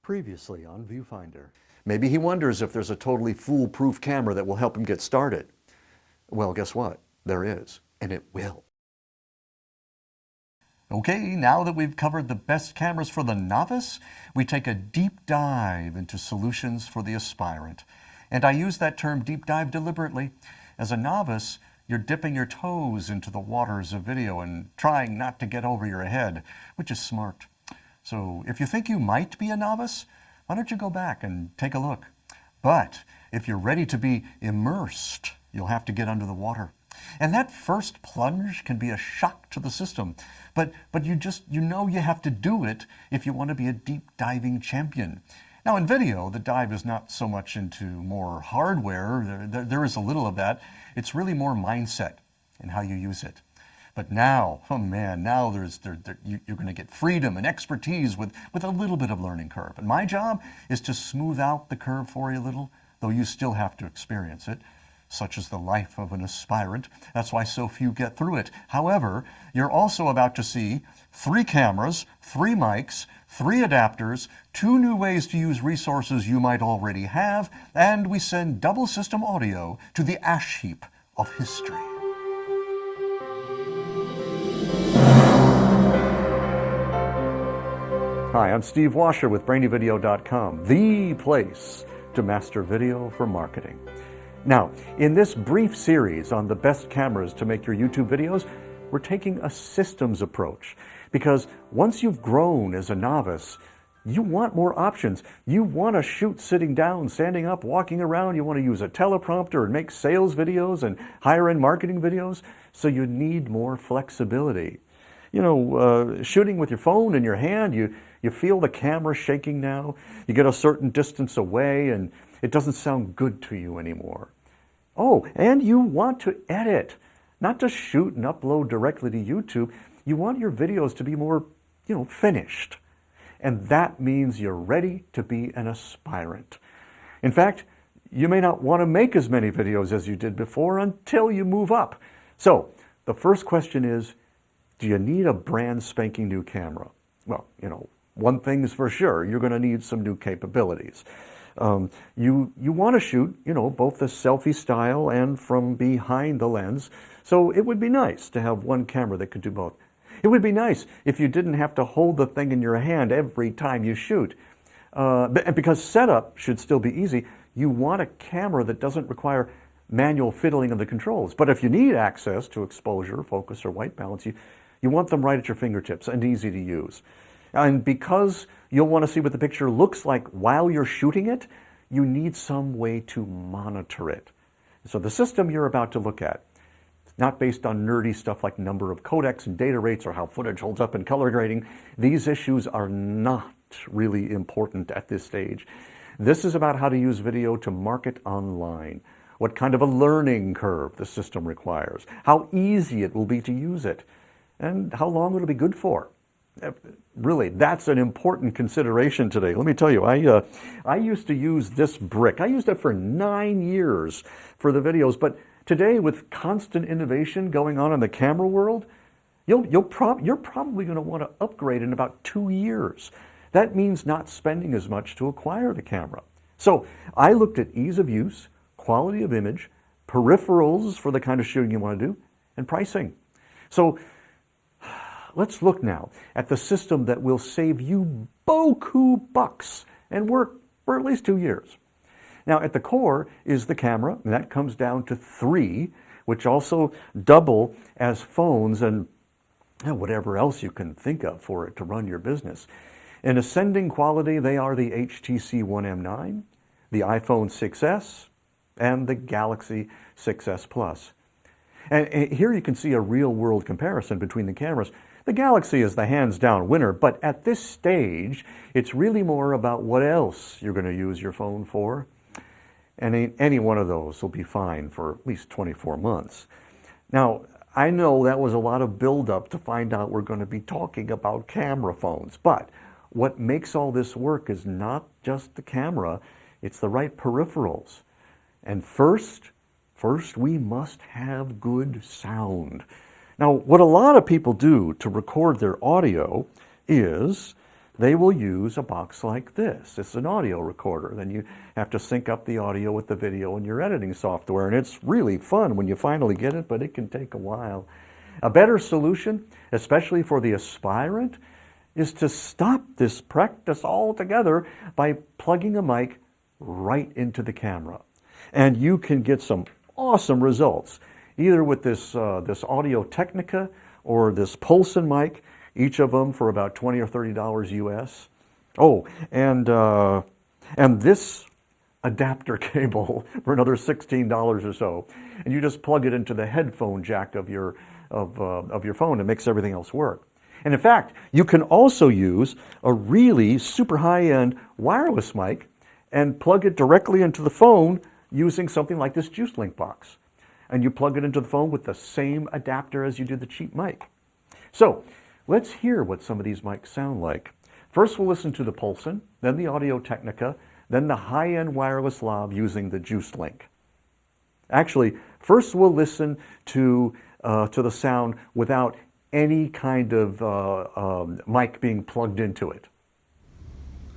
Previously on Viewfinder. Maybe he wonders if there's a totally foolproof camera that will help him get started. Well, guess what? There is, and it will. Okay, now that we've covered the best cameras for the novice, we take a deep dive into solutions for the aspirant. And I use that term deep dive deliberately. As a novice, you're dipping your toes into the waters of video and trying not to get over your head, which is smart. So if you think you might be a novice, why don't you go back and take a look? But if you're ready to be immersed, you'll have to get under the water. And that first plunge can be a shock to the system. But you know you have to do it if you want to be a deep diving champion. Now in video, the dive is not so much into more hardware. There is a little of that. It's really more mindset and how you use it. But now, oh man, now you're going to get freedom and expertise with a little bit of learning curve. And my job is to smooth out the curve for you a little, though you still have to experience it. Such is the life of an aspirant. That's why so few get through it. However, you're also about to see 3 cameras, 3 mics, 3 adapters, 2 new ways to use resources you might already have, and we send double system audio to the ash heap of history. Hi, I'm Steve Washer with BrainyVideo.com, the place to master video for marketing. Now, in this brief series on the best cameras to make your YouTube videos, we're taking a systems approach. Because once you've grown as a novice, you want more options. You want to shoot sitting down, standing up, walking around. You want to use a teleprompter and make sales videos and higher-end marketing videos. So you need more flexibility. You know, shooting with your phone in your hand, you feel the camera shaking now. You get a certain distance away and it doesn't sound good to you anymore. Oh, and you want to edit, not just shoot and upload directly to YouTube. You want your videos to be more, finished. And that means you're ready to be an aspirant. In fact, you may not want to make as many videos as you did before until you move up. So the first question is, do you need a brand spanking new camera? Well, one thing is for sure, you're going to need some new capabilities. You want to shoot, both the selfie style and from behind the lens. So it would be nice to have one camera that could do both. It would be nice if you didn't have to hold the thing in your hand every time you shoot. Because setup should still be easy, you want a camera that doesn't require manual fiddling of the controls. But if you need access to exposure, focus, or white balance, you want them right at your fingertips and easy to use. And because you'll want to see what the picture looks like while you're shooting it, you need some way to monitor it. So the system you're about to look at, it's not based on nerdy stuff like number of codecs and data rates or how footage holds up in color grading. These issues are not really important at this stage. This is about how to use video to market online, what kind of a learning curve the system requires, how easy it will be to use it, and how long it'll be good for. Really, that's an important consideration today. Let me tell you, I used to use this brick. I used it for 9 years for the videos, but today with constant innovation going on in the camera world, you're probably going to want to upgrade in about 2 years. That means not spending as much to acquire the camera. So I looked at ease of use, quality of image, peripherals for the kind of shooting you want to do, and pricing. So let's look now at the system that will save you beaucoup bucks and work for at least 2 years. Now at the core is the camera, and that comes down to 3, which also double as phones and whatever else you can think of for it to run your business. In ascending quality, they are the HTC One M9, the iPhone 6s, and the Galaxy 6s Plus. And here you can see a real-world comparison between the cameras. The Galaxy is the hands-down winner, but at this stage, it's really more about what else you're going to use your phone for. And any one of those will be fine for at least 24 months. Now, I know that was a lot of build-up to find out we're going to be talking about camera phones, but what makes all this work is not just the camera, it's the right peripherals. And first we must have good sound. Now, what a lot of people do to record their audio is they will use a box like this. It's an audio recorder. Then you have to sync up the audio with the video in your editing software, and it's really fun when you finally get it, but it can take a while. A better solution, especially for the aspirant, is to stop this practice altogether by plugging a mic right into the camera. And you can get some awesome results, either with this Audio Technica or this Pulson mic, each of them for about $20 or $30 US. Oh, and this adapter cable for another $16 or so. And you just plug it into the headphone jack of your phone. It makes everything else work. And in fact, you can also use a really super high-end wireless mic and plug it directly into the phone using something like this Juice Link box. And you plug it into the phone with the same adapter as you do the cheap mic. So let's hear what some of these mics sound like. First, we'll listen to the Pulson, then the Audio Technica, then the high-end wireless lav using the Juice Link. Actually, first we'll listen to the sound without any kind of mic being plugged into it.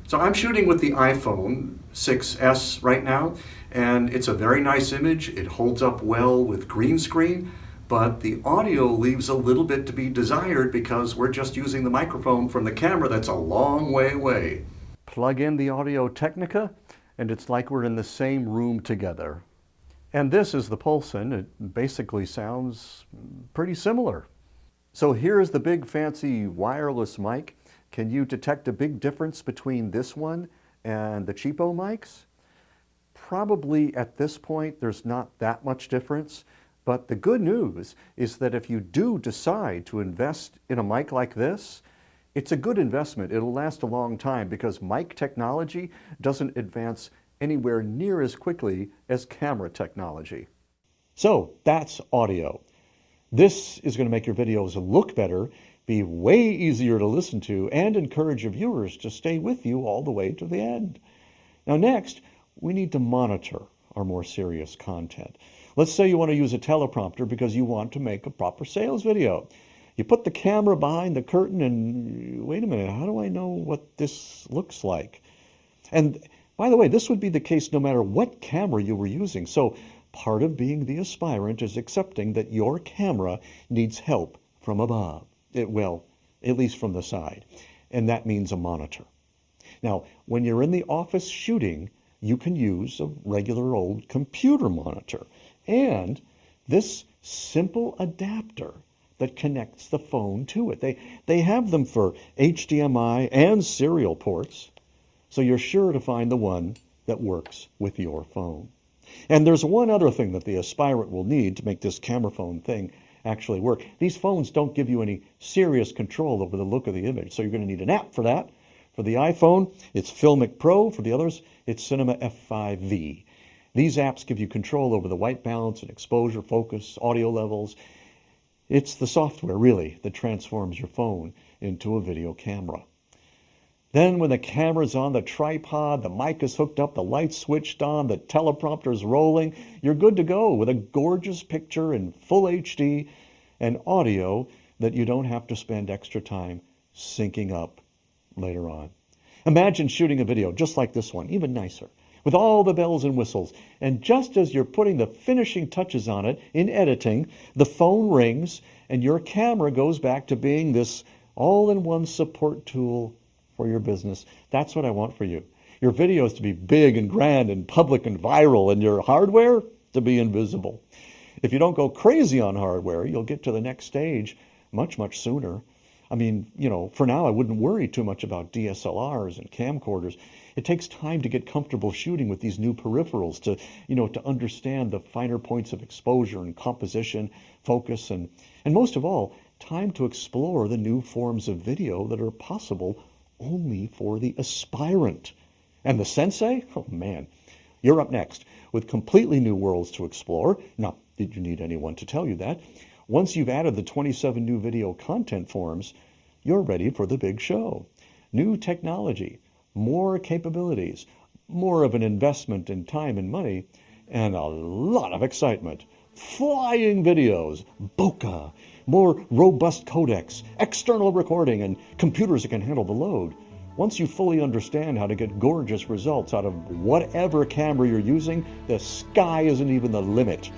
So I'm shooting with the iPhone 6S right now, and it's a very nice image. It holds up well with green screen, but the audio leaves a little bit to be desired because we're just using the microphone from the camera that's a long way away. Plug in the Audio Technica, and it's like we're in the same room together. And this is the Pulson. It basically sounds pretty similar. So here's the big fancy wireless mic. Can you detect a big difference between this one and the cheapo mics? Probably at this point there's not that much difference, but the good news is that if you do decide to invest in a mic like this, it's a good investment. It'll last a long time because mic technology doesn't advance anywhere near as quickly as camera technology. So that's audio. This is going to make your videos look better, be way easier to listen to, and encourage your viewers to stay with you all the way to the end. Now next, we need to monitor our more serious content. Let's say you want to use a teleprompter because you want to make a proper sales video. You put the camera behind the curtain and, wait a minute, how do I know what this looks like? And by the way, this would be the case no matter what camera you were using. So part of being the aspirant is accepting that your camera needs help from above. Well, at least from the side. And that means a monitor. Now, when you're in the office shooting, you can use a regular old computer monitor. And this simple adapter that connects the phone to it. They have them for HDMI and serial ports. So you're sure to find the one that works with your phone. And there's one other thing that the aspirant will need to make this camera phone thing actually work. These phones don't give you any serious control over the look of the image, so you're going to need an app for that. For the iPhone, it's Filmic Pro. For the others, it's Cinema F5V. These apps give you control over the white balance and exposure, focus, audio levels. It's the software, really, that transforms your phone into a video camera. Then when the camera's on the tripod, the mic is hooked up, the light's switched on, the teleprompter's rolling, you're good to go with a gorgeous picture in full HD and audio that you don't have to spend extra time syncing up later on. Imagine shooting a video just like this one, even nicer, with all the bells and whistles. And just as you're putting the finishing touches on it in editing, the phone rings and your camera goes back to being this all-in-one support tool for your business. That's what I want for you. Your videos to be big and grand and public and viral, and your hardware to be invisible. If you don't go crazy on hardware, you'll get to the next stage much, much sooner. I mean, for now, I wouldn't worry too much about DSLRs and camcorders. It takes time to get comfortable shooting with these new peripherals to understand the finer points of exposure and composition, focus, and most of all, time to explore the new forms of video that are possible only for the aspirant. And the sensei? Oh man, you're up next with completely new worlds to explore. Not that you need anyone to tell you that. Once you've added the 27 new video content forms, you're ready for the big show. New technology, more capabilities, more of an investment in time and money, and a lot of excitement. Flying videos, bokeh, more robust codecs, external recording, and computers that can handle the load. Once you fully understand how to get gorgeous results out of whatever camera you're using, the sky isn't even the limit.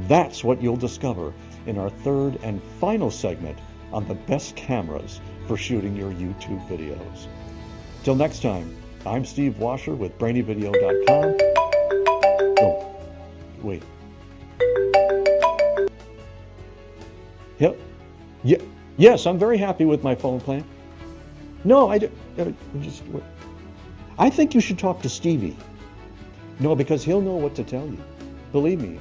That's what you'll discover in our third and final segment on the best cameras for shooting your YouTube videos. Till next time, I'm Steve Washer with brainyvideo.com. Oh, wait. Yep. Yeah. Yes, I'm very happy with my phone plan. No, I think you should talk to Stevie. No, because he'll know what to tell you. Believe me,